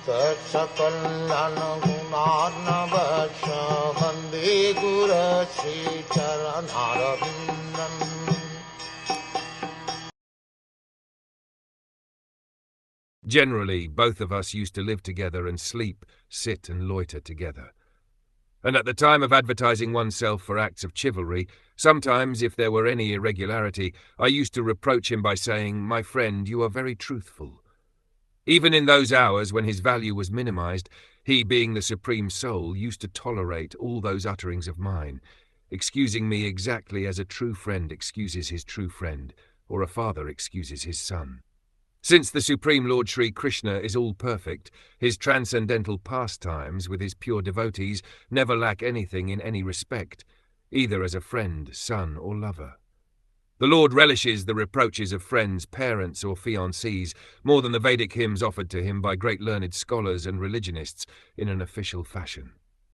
Sakal Gunar Vande Guru Sri Charanaravindan. Generally, both of us used to live together and sleep, sit and loiter together. And at the time of advertising oneself for acts of chivalry, sometimes, if there were any irregularity, I used to reproach him by saying, "My friend, you are very truthful." Even in those hours when his value was minimized, he, being the Supreme Soul, used to tolerate all those utterings of mine, excusing me exactly as a true friend excuses his true friend, or a father excuses his son. Since the Supreme Lord Sri Krishna is all-perfect, his transcendental pastimes with his pure devotees never lack anything in any respect, either as a friend, son, or lover. The Lord relishes the reproaches of friends, parents, or fiancés more than the Vedic hymns offered to him by great learned scholars and religionists in an official fashion.